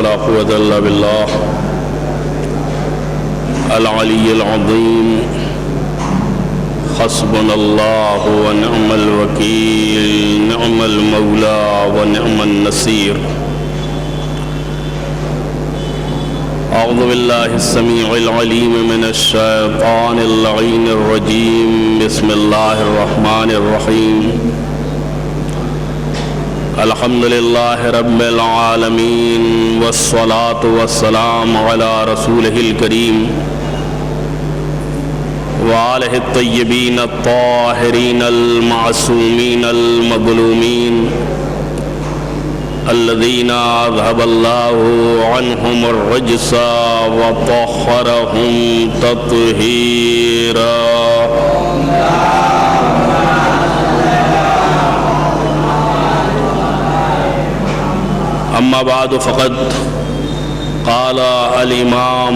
ولا قوة إلا بالله العلي العظيم حسبنا الله ونعم الوكيل نعم المولى ونعم النصير أعوذ بالله السميع العليم من الشيطان اللعين الرجيم بسم الله الرحمن الرحيم الحمد لله رب العالمين والصلاة والسلام على رسوله الكريم وآله الطيبين الطاهرين المعصومين المظلومين الذين أذهب الله عنهم الرجس وطهرهم تطهيرا أما بعد فقد قال الإمام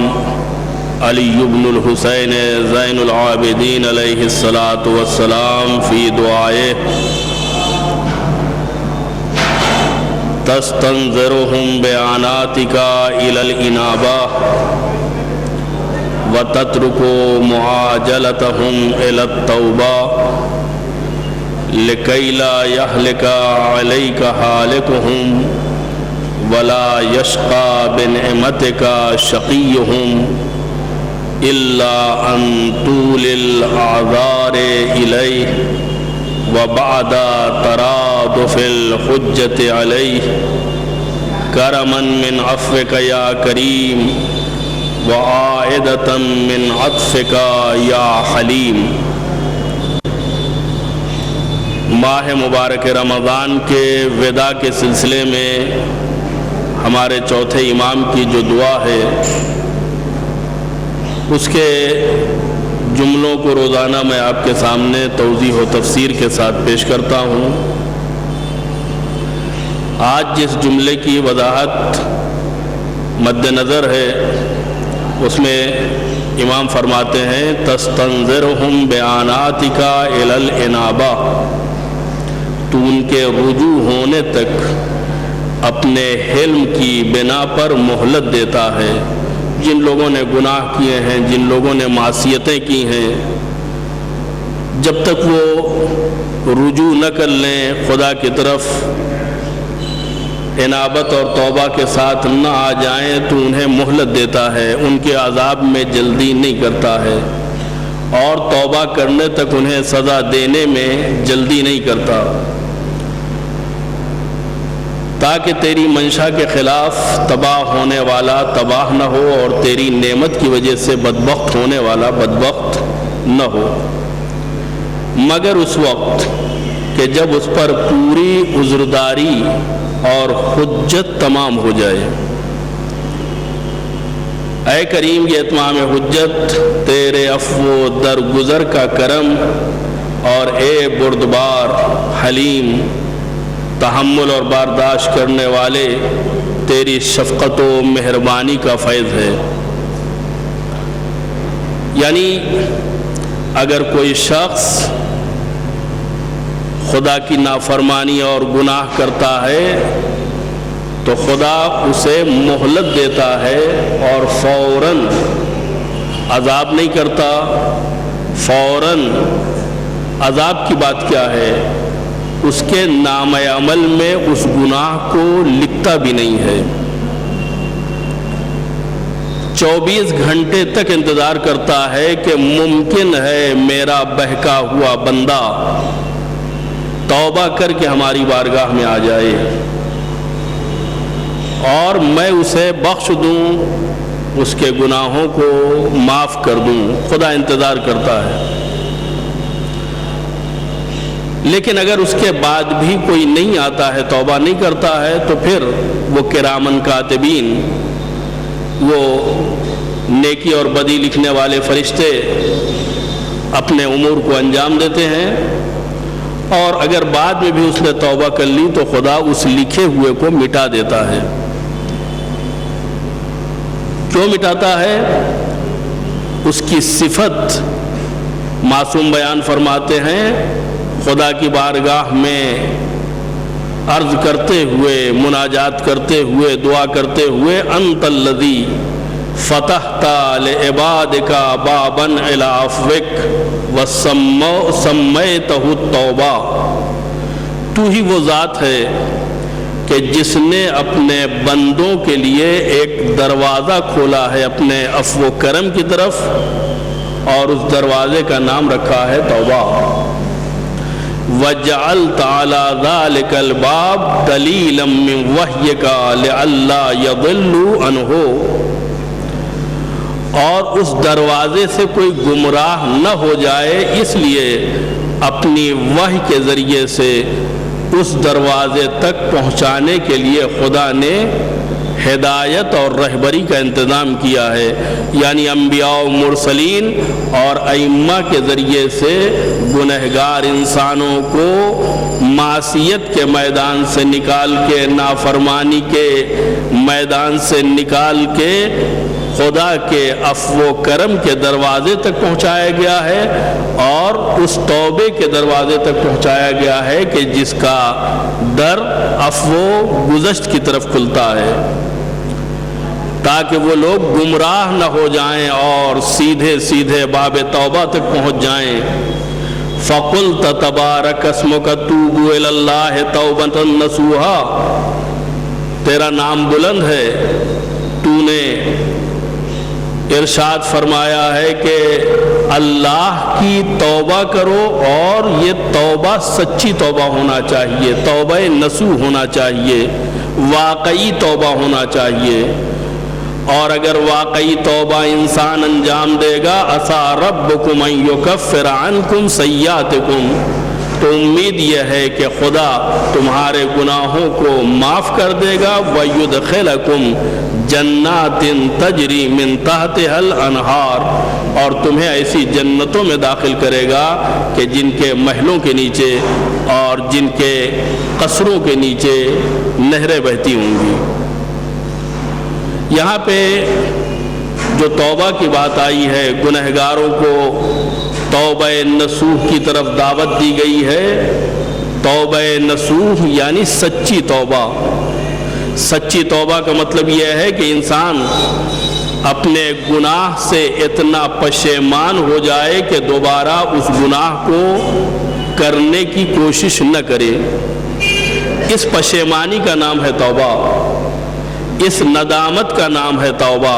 علي بن الحسين زين العابدين عليه الصلاة والسلام في دعائه تستنظرهم بعناتك إلى الإنابة وتترك معاجلتهم إلى التوبة لكي لا يهلك عليك هالكهم ولا يشقى بنعمتك شقيهم إلا أن طول الأعذار إليه وبعد ترادف الحجة عليه كرما من عفوك يا كريم وعائدة من عطفك يا حليم۔ ماہ مبارک رمضان کے وداع کے سلسلے میں ہمارے چوتھے امام کی جو دعا ہے اس کے جملوں کو روزانہ میں آپ کے سامنے توضیح و تفسیر کے ساتھ پیش کرتا ہوں۔ آج جس جملے کی وضاحت مد نظر ہے اس میں امام فرماتے ہیں تستنظرهم بعناتک الی الانابہ، تو ان کے رجوع ہونے تک اپنے حلم کی بنا پر مہلت دیتا ہے۔ جن لوگوں نے گناہ کیے ہیں، جن لوگوں نے معصیتیں کی ہیں، جب تک وہ رجوع نہ کر لیں، خدا کی طرف انابت اور توبہ کے ساتھ نہ آ جائیں تو انہیں مہلت دیتا ہے، ان کے عذاب میں جلدی نہیں کرتا ہے، اور توبہ کرنے تک انہیں سزا دینے میں جلدی نہیں کرتا، تاکہ تیری منشا کے خلاف تباہ ہونے والا تباہ نہ ہو اور تیری نعمت کی وجہ سے بدبخت ہونے والا بدبخت نہ ہو، مگر اس وقت کہ جب اس پر پوری عذرداری اور حجت تمام ہو جائے۔ اے کریم یہ اتمام حجت تیرے عفو درگزر کا کرم، اور اے بردبار حلیم تحمل اور برداشت کرنے والے تیری شفقت و مہربانی کا فیض ہے۔ یعنی اگر کوئی شخص خدا کی نافرمانی اور گناہ کرتا ہے تو خدا اسے مہلت دیتا ہے اور فوراً عذاب نہیں کرتا۔ فوراً عذاب کی بات کیا ہے، اس کے نام عمل میں اس گناہ کو لکھتا بھی نہیں ہے، 24 گھنٹے تک انتظار کرتا ہے کہ ممکن ہے میرا بہکا ہوا بندہ توبہ کر کے ہماری بارگاہ میں آ جائے اور میں اسے بخش دوں، اس کے گناہوں کو معاف کر دوں۔ خدا انتظار کرتا ہے، لیکن اگر اس کے بعد بھی کوئی نہیں آتا ہے، توبہ نہیں کرتا ہے، تو پھر وہ کرامن کاتبین، وہ نیکی اور بدی لکھنے والے فرشتے اپنے امور کو انجام دیتے ہیں، اور اگر بعد میں بھی اس نے توبہ کر لی تو خدا اس لکھے ہوئے کو مٹا دیتا ہے۔ کیوں مٹاتا ہے؟ اس کی صفت معصوم بیان فرماتے ہیں، خدا کی بارگاہ میں عرض کرتے ہوئے، مناجات کرتے ہوئے، دعا کرتے ہوئے انت الذی فتحت لعبادک بابا الی عفوک وسمیتہ التوبہ، تو ہی وہ ذات ہے کہ جس نے اپنے بندوں کے لیے ایک دروازہ کھولا ہے اپنے عفو و کرم کی طرف، اور اس دروازے کا نام رکھا ہے توبہ۔ وَجَعَلْتَ عَلَى ذَلِكَ الْبَابِ دَلِيلًا مِّن وَحْيِكَ لِئَلَّا يَضِلُّوا عَنْهُ، اور اس دروازے سے کوئی گمراہ نہ ہو جائے، اس لیے اپنی وحی کے ذریعے سے اس دروازے تک پہنچانے کے لیے خدا نے ہدایت اور رہبری کا انتظام کیا ہے، یعنی انبیاء و مرسلین اور ائمہ کے ذریعے سے گنہگار انسانوں کو معصیت کے میدان سے نکال کے، نافرمانی کے میدان سے نکال کے خدا کے عفو و کرم کے دروازے تک پہنچایا گیا ہے، اور اس توبے کے دروازے تک پہنچایا گیا ہے کہ جس کا در عفو و گزشت کی طرف کھلتا ہے، تاکہ وہ لوگ گمراہ نہ ہو جائیں اور سیدھے سیدھے باب توبہ تک پہنچ جائیں۔ فَقُلْتَ تَبَارَكَ اسْمُكَ تُوبُوا إِلَى اللَّهِ تَوْبَةً نَّصُوحًا، تیرا نام بلند ہے، تو نے ارشاد فرمایا ہے کہ اللہ کی توبہ کرو، اور یہ توبہ سچی توبہ ہونا چاہیے، توبہ نصوح ہونا چاہیے، واقعی توبہ ہونا چاہیے، اور اگر واقعی توبہ انسان انجام دے گا عسیٰ ربکم ان یکفر عنکم سیئاتکم، تو امید یہ ہے کہ خدا تمہارے گناہوں کو معاف کر دے گا، وَيُدْخِلَكُمْ جنات تجری من تحتها الانہار، اور تمہیں ایسی جنتوں میں داخل کرے گا کہ جن کے محلوں کے نیچے اور جن کے قصروں کے نیچے نہریں بہتی ہوں گی۔ یہاں پہ جو توبہ کی بات آئی ہے، گنہگاروں کو توبہ نصوح کی طرف دعوت دی گئی ہے۔ توبہ نصوح یعنی سچی توبہ۔ سچی توبہ کا مطلب یہ ہے کہ انسان اپنے گناہ سے اتنا پشیمان ہو جائے کہ دوبارہ اس گناہ کو کرنے کی کوشش نہ کرے۔ اس پشیمانی کا نام ہے توبہ، اس ندامت کا نام ہے توبہ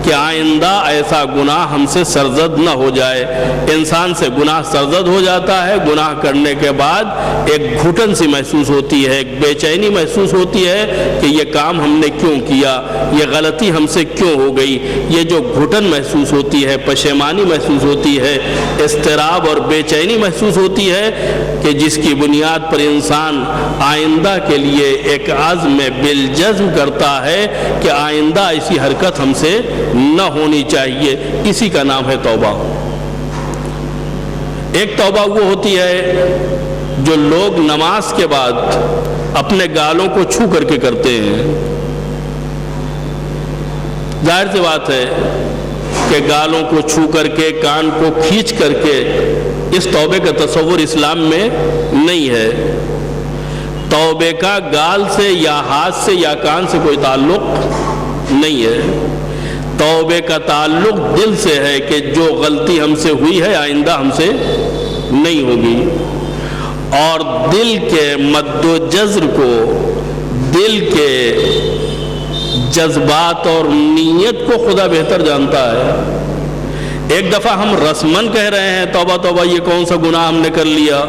کہ آئندہ ایسا گناہ ہم سے سرزد نہ ہو جائے۔ انسان سے گناہ سرزد ہو جاتا ہے، گناہ کرنے کے بعد ایک گھٹن سی محسوس ہوتی ہے، ایک بے چینی محسوس ہوتی ہے کہ یہ کام ہم نے کیوں کیا، یہ غلطی ہم سے کیوں ہو گئی۔ یہ جو گھٹن محسوس ہوتی ہے، پشیمانی محسوس ہوتی ہے، اضطراب اور بے چینی محسوس ہوتی ہے، کہ جس کی بنیاد پر انسان آئندہ کے لیے ایک عزم بالجزم کرتا ہے کہ آئندہ ایسی حرکت ہم سے نہ ہونی چاہیے، اسی کا نام ہے توبہ۔ ایک توبہ وہ ہوتی ہے جو لوگ نماز کے بعد اپنے گالوں کو چھو کر کے کرتے ہیں۔ ظاہر سی بات ہے کہ گالوں کو چھو کر کے، کان کو کھینچ کر کے، اس توبے کا تصور اسلام میں نہیں ہے۔ توبے کا گال سے یا ہاتھ سے یا کان سے کوئی تعلق نہیں ہے۔ توبے کا تعلق دل سے ہے کہ جو غلطی ہم سے ہوئی ہے آئندہ ہم سے نہیں ہوگی، اور دل کے مد و جزر کو، دل کے جذبات اور نیت کو خدا بہتر جانتا ہے۔ ایک دفعہ ہم رسمن کہہ رہے ہیں توبہ توبہ، یہ کون سا گناہ ہم نے کر لیا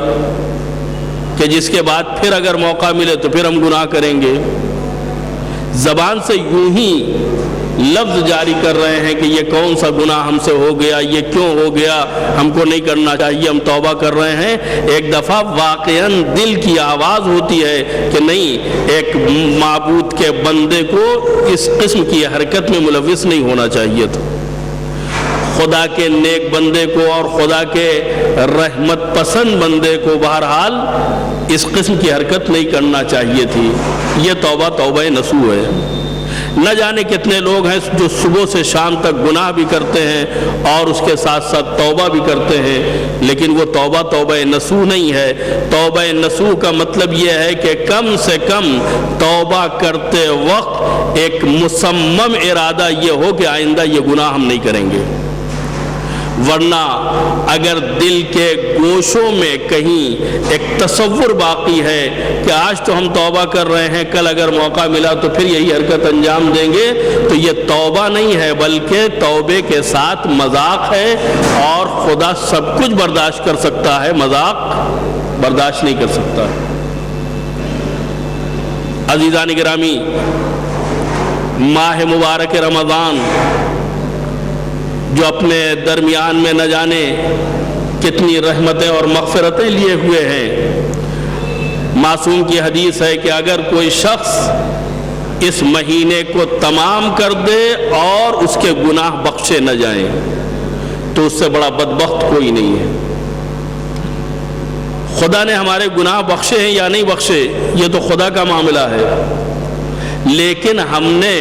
کہ جس کے بعد پھر اگر موقع ملے تو پھر ہم گناہ کریں گے۔ زبان سے یوں ہی لفظ جاری کر رہے ہیں کہ یہ کون سا گناہ ہم سے ہو گیا، یہ کیوں ہو گیا، ہم کو نہیں کرنا چاہیے، ہم توبہ کر رہے ہیں۔ ایک دفعہ واقعاً دل کی آواز ہوتی ہے کہ نہیں، ایک معبود کے بندے کو اس قسم کی حرکت میں ملوث نہیں ہونا چاہیے تھا۔ خدا کے نیک بندے کو اور خدا کے رحمت پسند بندے کو بہرحال اس قسم کی حرکت نہیں کرنا چاہیے تھی۔ یہ توبہ توبہ نصوح ہے۔ نہ جانے کتنے لوگ ہیں جو صبح سے شام تک گناہ بھی کرتے ہیں اور اس کے ساتھ ساتھ توبہ بھی کرتے ہیں، لیکن وہ توبہ نصوح نہیں ہے۔ توبہ نصوح کا مطلب یہ ہے کہ کم سے کم توبہ کرتے وقت ایک مصمم ارادہ یہ ہو کہ آئندہ یہ گناہ ہم نہیں کریں گے، ورنہ اگر دل کے گوشوں میں کہیں ایک تصور باقی ہے کہ آج تو ہم توبہ کر رہے ہیں، کل اگر موقع ملا تو پھر یہی حرکت انجام دیں گے، تو یہ توبہ نہیں ہے بلکہ توبے کے ساتھ مذاق ہے، اور خدا سب کچھ برداشت کر سکتا ہے، مذاق برداشت نہیں کر سکتا۔ عزیزان گرامی، ماہ مبارک رمضان جو اپنے درمیان میں نہ جانے کتنی رحمتیں اور مغفرتیں لیے ہوئے ہیں، معصوم کی حدیث ہے کہ اگر کوئی شخص اس مہینے کو تمام کر دے اور اس کے گناہ بخشے نہ جائیں تو اس سے بڑا بدبخت کوئی نہیں ہے۔ خدا نے ہمارے گناہ بخشے ہیں یا نہیں بخشے یہ تو خدا کا معاملہ ہے، لیکن ہم نے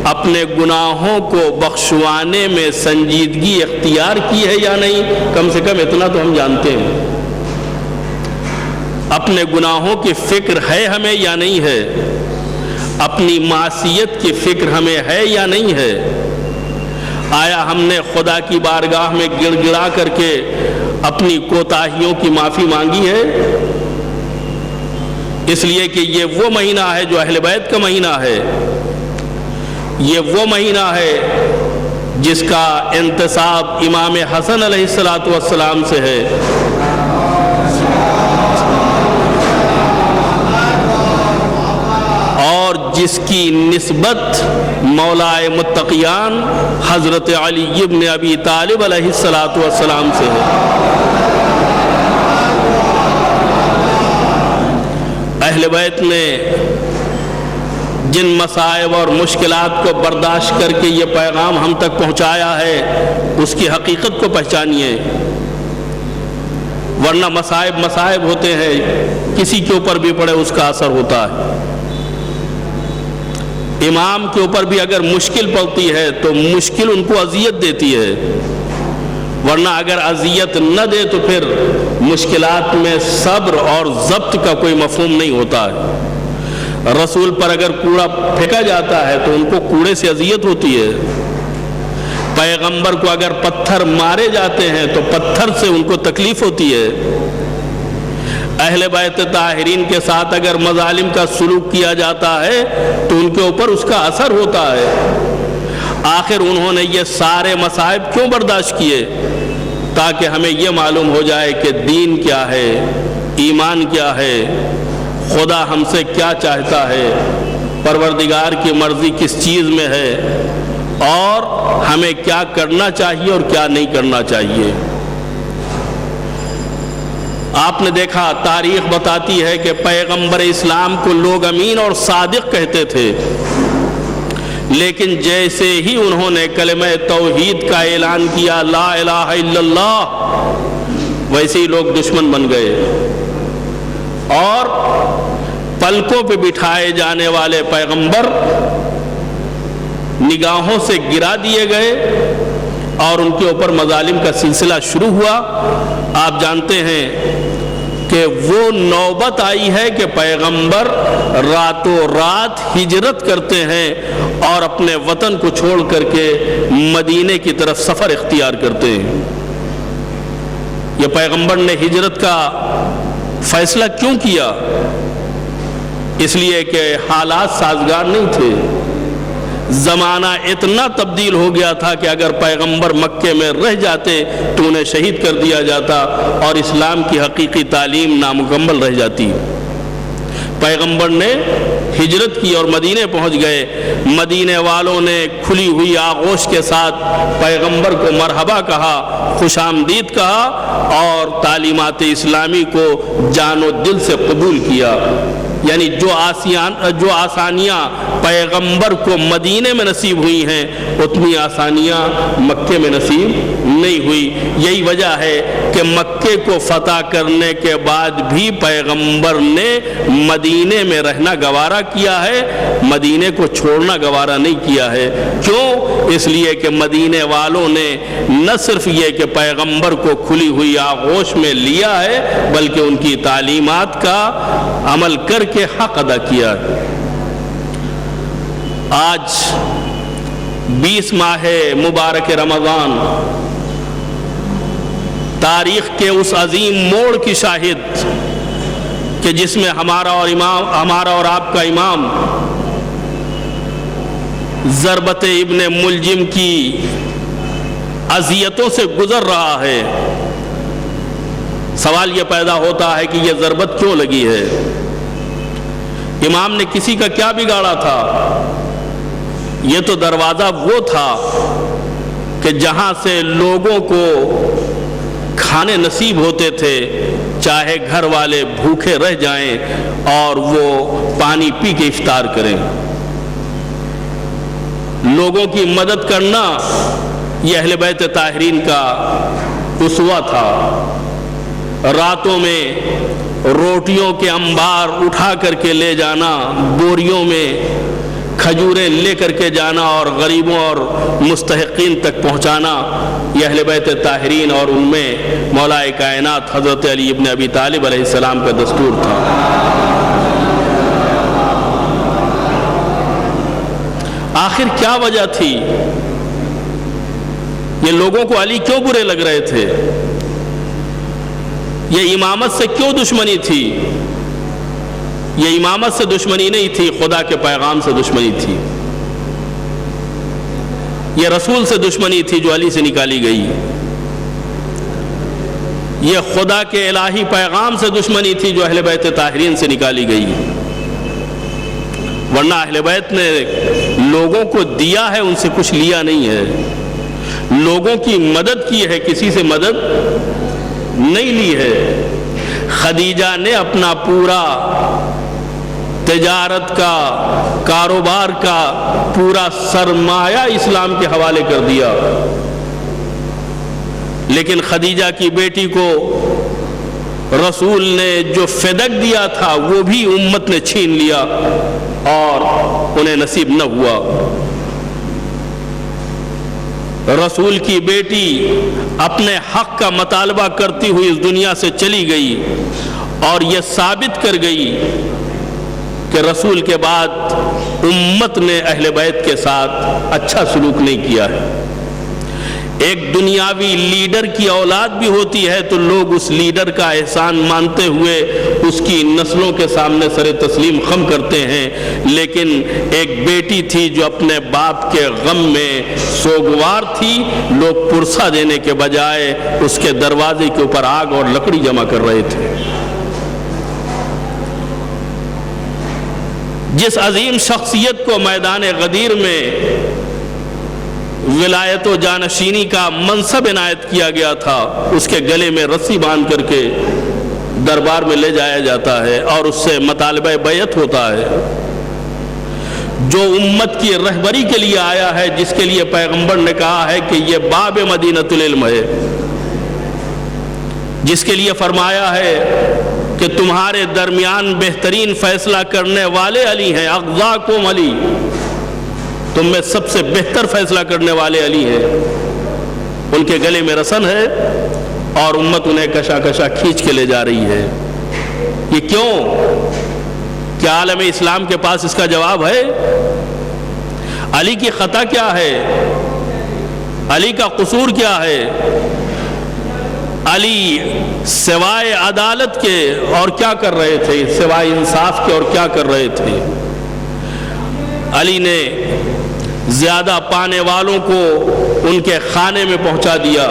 اپنے گناہوں کو بخشوانے میں سنجیدگی اختیار کی ہے یا نہیں، کم سے کم اتنا تو ہم جانتے ہیں۔ اپنے گناہوں کی فکر ہے ہمیں یا نہیں ہے، اپنی معصیت کی فکر ہمیں ہے یا نہیں ہے، آیا ہم نے خدا کی بارگاہ میں گڑ گڑا کر کے اپنی کوتاہیوں کی معافی مانگی ہے؟ اس لیے کہ یہ وہ مہینہ ہے جو اہل بیت کا مہینہ ہے، یہ وہ مہینہ ہے جس کا انتساب امام حسن علیہ السلام سے ہے، اور جس کی نسبت مولائے متقیان حضرت علی ابن ابی طالب علیہ السلام سے ہے۔ اہل بیت نے جن مصائب اور مشکلات کو برداشت کر کے یہ پیغام ہم تک پہنچایا ہے اس کی حقیقت کو پہچانیے، ورنہ مصائب ہوتے ہیں، کسی کے اوپر بھی پڑے اس کا اثر ہوتا ہے۔ امام کے اوپر بھی اگر مشکل پڑتی ہے تو مشکل ان کو اذیت دیتی ہے، ورنہ اگر اذیت نہ دے تو پھر مشکلات میں صبر اور ضبط کا کوئی مفہوم نہیں ہوتا ہے۔ رسول پر اگر کوڑا پھینکا جاتا ہے تو ان کو کوڑے سے اذیت ہوتی ہے، پیغمبر کو اگر پتھر مارے جاتے ہیں تو پتھر سے ان کو تکلیف ہوتی ہے، اہل بیت طاہرین کے ساتھ اگر مظالم کا سلوک کیا جاتا ہے تو ان کے اوپر اس کا اثر ہوتا ہے۔ آخر انہوں نے یہ سارے مصائب کیوں برداشت کیے؟ تاکہ ہمیں یہ معلوم ہو جائے کہ دین کیا ہے، ایمان کیا ہے، خدا ہم سے کیا چاہتا ہے، پروردگار کی مرضی کس چیز میں ہے، اور ہمیں کیا کرنا چاہیے اور کیا نہیں کرنا چاہیے۔ آپ نے دیکھا تاریخ بتاتی ہے کہ پیغمبر اسلام کو لوگ امین اور صادق کہتے تھے، لیکن جیسے ہی انہوں نے کلمہ توحید کا اعلان کیا، لا الہ الا اللہ، ویسے ہی لوگ دشمن بن گئے، اور پلکوں پہ بٹھائے جانے والے پیغمبر نگاہوں سے گرا دیے گئے اور ان کے اوپر مظالم کا سلسلہ شروع ہوا۔ آپ جانتے ہیں کہ وہ نوبت آئی ہے کہ پیغمبر راتوں رات ہجرت کرتے ہیں اور اپنے وطن کو چھوڑ کر کے مدینے کی طرف سفر اختیار کرتے ہیں۔ یہ پیغمبر نے ہجرت کا فیصلہ کیوں کیا؟ اس لیے کہ حالات سازگار نہیں تھے، زمانہ اتنا تبدیل ہو گیا تھا کہ اگر پیغمبر مکے میں رہ جاتے تو انہیں شہید کر دیا جاتا اور اسلام کی حقیقی تعلیم نامکمل رہ جاتی۔ پیغمبر نے ہجرت کی اور مدینے پہنچ گئے، مدینے والوں نے کھلی ہوئی آغوش کے ساتھ پیغمبر کو مرحبا کہا، خوش آمدید کہا، اور تعلیمات اسلامی کو جان و دل سے قبول کیا۔ یعنی جو آسانیاں پیغمبر کو مدینے میں نصیب ہوئی ہیں اتنی آسانیاں مکے میں نصیب نہیں ہوئی۔ یہی وجہ ہے کہ مکے کو فتح کرنے کے بعد بھی پیغمبر نے مدینے میں رہنا گوارا کیا ہے، مدینے کو چھوڑنا گوارا نہیں کیا ہے۔ کیوں؟ اس لیے کہ مدینے والوں نے نہ صرف یہ کہ پیغمبر کو کھلی ہوئی آغوش میں لیا ہے بلکہ ان کی تعلیمات کا عمل کر کے حق ادا کیا ہے۔ آج 20 ماہ مبارک رمضان تاریخ کے اس عظیم موڑ کی شاہد کہ جس میں ہمارا اور آپ کا امام ضربت ابن ملجم کی اذیتوں سے گزر رہا ہے۔ سوال یہ پیدا ہوتا ہے کہ یہ ضربت کیوں لگی ہے؟ امام نے کسی کا کیا بگاڑا تھا؟ یہ تو دروازہ وہ تھا کہ جہاں سے لوگوں کو کھانے نصیب ہوتے تھے، چاہے گھر والے بھوکے رہ جائیں اور وہ پانی پی کے افطار کریں۔ لوگوں کی مدد کرنا یہ اہل بیت طاہرین کا اسوہ تھا۔ راتوں میں روٹیوں کے انبار اٹھا کر کے لے جانا، بوریوں میں کھجوریں لے کر کے جانا اور غریبوں اور مستحقین تک پہنچانا، یہ اہل بیت طاہرین اور ان میں مولا کائنات حضرت علی ابن ابی طالب علیہ السلام کا دستور تھا۔ آخر کیا وجہ تھی؟ یہ لوگوں کو علی کیوں برے لگ رہے تھے؟ یہ امامت سے کیوں دشمنی تھی؟ یہ امامت سے دشمنی نہیں تھی، خدا کے پیغام سے دشمنی تھی۔ یہ رسول سے دشمنی تھی جو علی سے نکالی گئی۔ یہ خدا کے الہی پیغام سے دشمنی تھی جو اہل بیت طاہرین سے نکالی گئی۔ ورنہ اہل بیت نے لوگوں کو دیا ہے، ان سے کچھ لیا نہیں ہے۔ لوگوں کی مدد کی ہے، کسی سے مدد نہیں لی ہے۔ خدیجہ نے اپنا پورا تجارت کا، کاروبار کا پورا سرمایہ اسلام کے حوالے کر دیا، لیکن خدیجہ کی بیٹی کو رسول نے جو فدق دیا تھا وہ بھی امت نے چھین لیا اور انہیں نصیب نہ ہوا۔ رسول کی بیٹی اپنے حق کا مطالبہ کرتی ہوئی اس دنیا سے چلی گئی اور یہ ثابت کر گئی کہ رسول کے بعد امت نے اہل بیت کے ساتھ اچھا سلوک نہیں کیا ہے۔ ایک دنیاوی لیڈر کی اولاد بھی ہوتی ہے تو لوگ اس لیڈر کا احسان مانتے ہوئے اس کی نسلوں کے سامنے سر تسلیم خم کرتے ہیں، لیکن ایک بیٹی تھی جو اپنے باپ کے غم میں سوگوار تھی، لوگ پرسہ دینے کے بجائے اس کے دروازے کے اوپر آگ اور لکڑی جمع کر رہے تھے۔ جس عظیم شخصیت کو میدان غدیر میں ولایت و جانشینی کا منصب عنایت کیا گیا تھا، اس کے گلے میں رسی باندھ کر کے دربار میں لے جایا جاتا ہے اور اس سے مطالبہ بیعت ہوتا ہے۔ جو امت کی رہبری کے لیے آیا ہے، جس کے لیے پیغمبر نے کہا ہے کہ یہ باب مدینۃ العلم ہے، جس کے لیے فرمایا ہے کہ تمہارے درمیان بہترین فیصلہ کرنے والے علی ہیں، اغزاکم علی، تم میں سب سے بہتر فیصلہ کرنے والے علی ہیں، ان کے گلے میں رسن ہے اور امت انہیں کشا کشا کھینچ کے لے جا رہی ہے۔ یہ کیوں؟ کیا عالم اسلام کے پاس اس کا جواب ہے؟ علی کی خطا کیا ہے؟ علی کا قصور کیا ہے؟ علی سوائے عدالت کے اور کیا کر رہے تھے؟ سوائے انصاف کے اور کیا کر رہے تھے؟ علی نے زیادہ پانے والوں کو ان کے خانے میں پہنچا دیا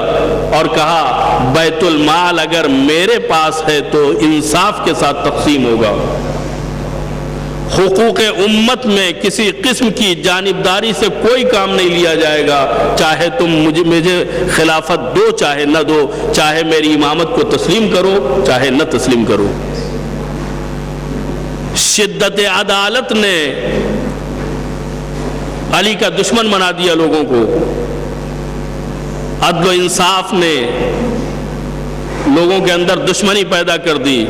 اور کہا بیت المال اگر میرے پاس ہے تو انصاف کے ساتھ تقسیم ہوگا، حقوق امت میں کسی قسم کی جانبداری سے کوئی کام نہیں لیا جائے گا، چاہے تم مجھے خلافت دو چاہے نہ دو، چاہے میری امامت کو تسلیم کرو چاہے نہ تسلیم کرو۔ شدت عدالت نے علی کا دشمن بنا دیا لوگوں کو. عدل و انصاف نے لوگوں کے اندر دشمنی پیدا کر دی.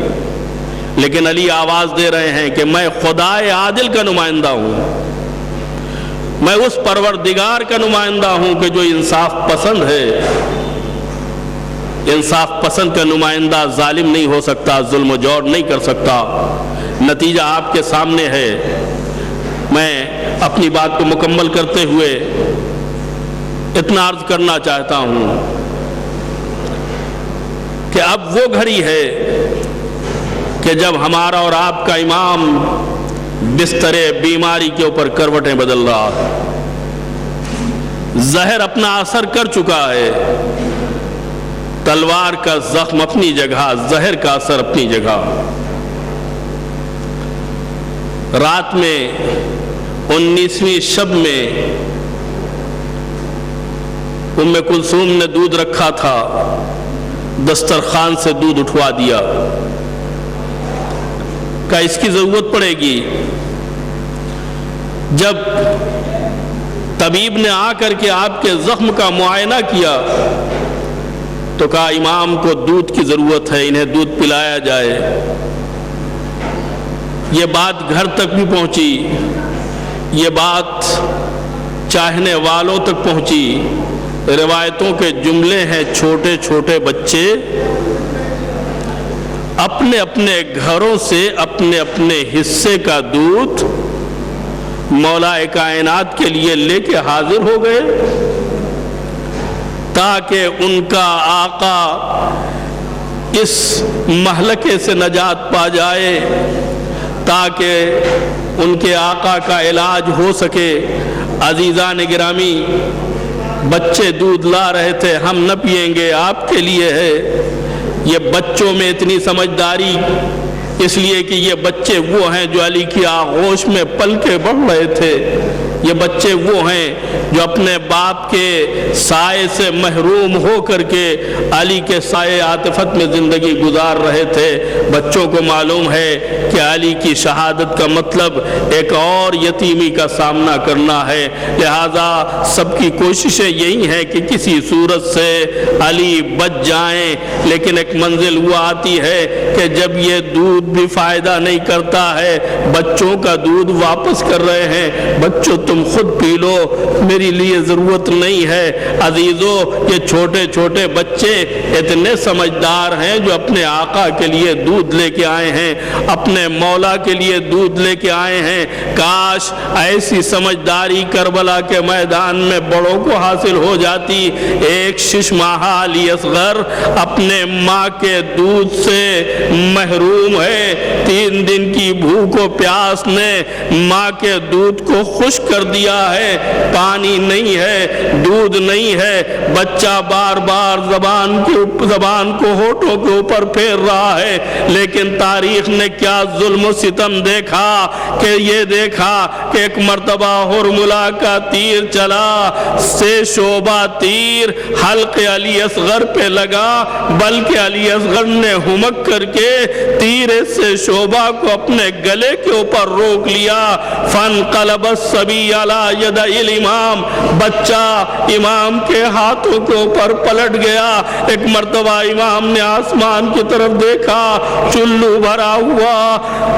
لیکن علی آواز دے رہے ہیں کہ میں خدائے عادل کا نمائندہ ہوں، میں اس پروردگار کا نمائندہ ہوں کہ جو انصاف پسند ہے. انصاف پسند کا نمائندہ ظالم نہیں ہو سکتا، ظلم و جور نہیں کر سکتا. نتیجہ آپ کے سامنے ہے. میں اپنی بات کو مکمل کرتے ہوئے اتنا عرض کرنا چاہتا ہوں کہ اب وہ گھڑی ہے کہ جب ہمارا اور آپ کا امام بستر بیماری کے اوپر کروٹیں بدل رہا ہے. زہر اپنا اثر کر چکا ہے. تلوار کا زخم اپنی جگہ، زہر کا اثر اپنی جگہ. رات میں 19ویں شب میں ام کلثوم نے دودھ رکھا تھا، دسترخوان سے دودھ اٹھوا دیا. کہا اس کی ضرورت پڑے گی. جب طبیب نے آ کر کے آپ کے زخم کا معائنہ کیا تو کہا امام کو دودھ کی ضرورت ہے، انہیں دودھ پلایا جائے. یہ بات گھر تک بھی پہنچی، یہ بات چاہنے والوں تک پہنچی. روایتوں کے جملے ہیں، چھوٹے چھوٹے بچے اپنے اپنے گھروں سے اپنے اپنے حصے کا دودھ مولا کائنات کے لیے لے کے حاضر ہو گئے تاکہ ان کا آقا اس مہلکے سے نجات پا جائے، تاکہ ان کے آقا کا علاج ہو سکے. عزیزان گرامی، بچے دودھ لا رہے تھے، ہم نہ پئیں گے، آپ کے لیے ہے. یہ بچوں میں اتنی سمجھداری اس لیے کہ یہ بچے وہ ہیں جو علی کی آغوش میں پل کے بڑھ رہے تھے. یہ بچے وہ ہیں جو اپنے باپ کے سائے سے محروم ہو کر کے علی کے سائے عاطفت میں زندگی گزار رہے تھے. بچوں کو معلوم ہے کہ علی کی شہادت کا مطلب ایک اور یتیمی کا سامنا کرنا ہے. لہذا سب کی کوششیں یہی ہیں کہ کسی صورت سے علی بچ جائیں. لیکن ایک منزل وہ آتی ہے کہ جب یہ دودھ بھی فائدہ نہیں کرتا ہے، بچوں کا دودھ واپس کر رہے ہیں. بچوں تم خود پی لو، میری لیے ضرورت نہیں ہے. عزیزو، یہ چھوٹے چھوٹے بچے اتنے سمجھدار ہیں جو اپنے آقا کے لیے دودھ لے کے آئے ہیں، اپنے مولا کے لیے دودھ لے کے آئے ہیں. کاش ایسی سمجھداری کربلا کے میدان میں بڑوں کو حاصل ہو جاتی. ایک 6 ماہہ علی اصغر اپنے ماں کے دودھ سے محروم ہے. 3 دن کی بھوک و پیاس نے ماں کے دودھ کو خشک کر دیا ہے. پانی نہیں ہے، دودھ نہیں ہے. بچہ بار بار زبان کو ہونٹوں کے اوپر پھیر رہا ہے. لیکن تاریخ نے کیا ظلم و ستم دیکھا کہ یہ دیکھا کہ ایک مرتبہ ہرملا کا تیر چلا، سے شعبہ تیر حلق علی اصغر پہ لگا، بلکہ علی اصغر نے ہمک کر کے تیر سے شعبہ کو اپنے گلے کے اوپر روک لیا. فانقلب الصبی علی ید الامام، بچہ امام کے ہاتھوں کے اوپر پلٹ گیا. ایک مرتبہ امام نے آسمان کی طرف دیکھا، چلو بھرا ہوا.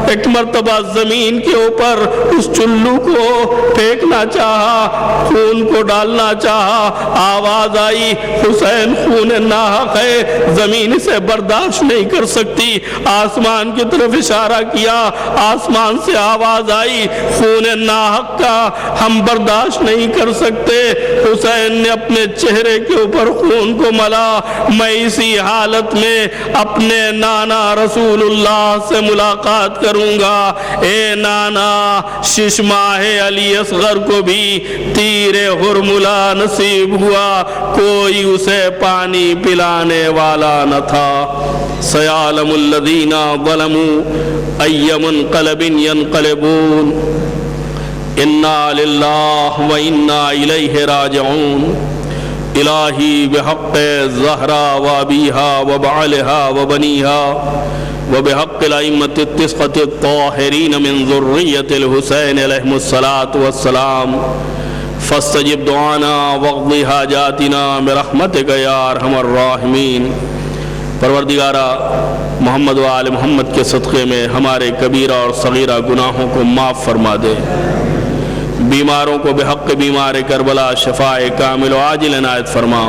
ایک مرتبہ زمین کے اوپر اس چلو کو پھینکنا چاہا، خون کو ڈالنا چاہا. آواز آئی، حسین خون ناحق ہے، زمین اسے برداشت نہیں کر سکتی. آسمان کی طرف اشارہ کیا، آسمان سے آواز آئی، خون ناحق کا ہم برداشت نہیں کر سکتے. حسین نے اپنے چہرے کے اوپر خون کو ملا. میں اسی حالت میں اپنے نانا رسول اللہ سے ملاقات کروں گا. اے نانا، 6 ماہ علی اصغر کو بھی تیر ہرملا نصیب ہوا، کوئی اسے پانی پلانے والا نہ تھا. سیعلم الذین ظلموا ای منقلب ینقلبون. انا للہ و انا الیہ راجعون. الہی بحق زہرا و ابیہا و بعلہا و بنیہا و بحق الائمة التسقة الطاہرین من ذریت الحسین علیہ الصلاة والسلام فاستجب دعانا واقض حاجاتنا برحمتک یا ارحم الراحمین۔ پروردگارا محمد و آل محمد کے صدقے میں ہمارے کبیرہ اور صغیرہ گناہوں کو معاف فرما دے، بیماروں کو بحق بیمار کربلا شفاء کامل و عاجل عنایت فرما،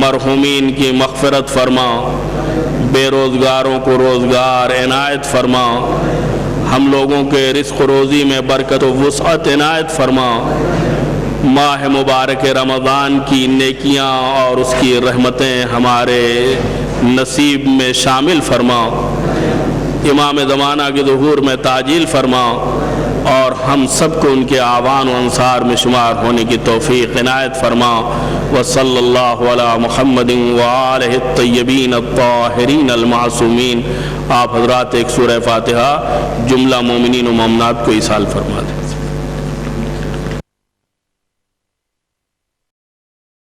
مرحومین کی مغفرت فرما، بے روزگاروں کو روزگار عنایت فرما، ہم لوگوں کے رزق و روزی میں برکت و وسعت عنایت فرما، ماہ مبارک رمضان کی نیکیاں اور اس کی رحمتیں ہمارے نصیب میں شامل فرما، امام زمانہ کے ظہور میں تعجیل فرما، اور ہم سب کو ان کے اعوان و انصار میں شمار ہونے کی توفیق عنایت فرما۔ وصلی اللہ علی محمد وآلہ الطیبین الطاہرین المعصومین۔ آپ حضرات ایک سورہ فاتحہ جملہ مومنین و مومنات کو ایصال فرما دیں۔